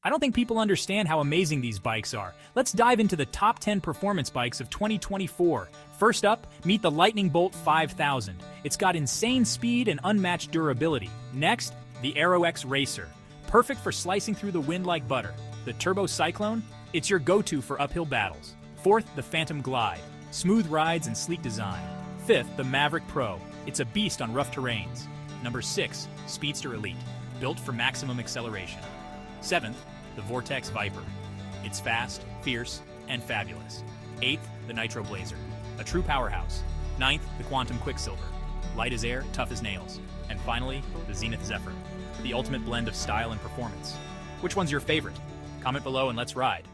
I don't think people understand how amazing these bikes are. Let's dive into the top 10 performance bikes of 2024. First up, meet the Lightning Bolt 5000. It's got insane speed and unmatched durability. Next, the Aero X Racer. Perfect for slicing through the wind like butter. The Turbo Cyclone? It's your go-to for uphill battles. Fourth, the Phantom Glide. Smooth rides and sleek design. Fifth, the Maverick Pro. It's a beast on rough terrains. Number 6, Speedster Elite. Built for maximum acceleration. Seventh, the Vortex Viper. It's fast, fierce, and fabulous. Eighth, the Nitro Blazer. A true powerhouse. Ninth, the Quantum Quicksilver. Light as air, tough as nails. And finally, the Zenith Zephyr. The ultimate blend of style and performance. Which one's your favorite? Comment below and let's ride.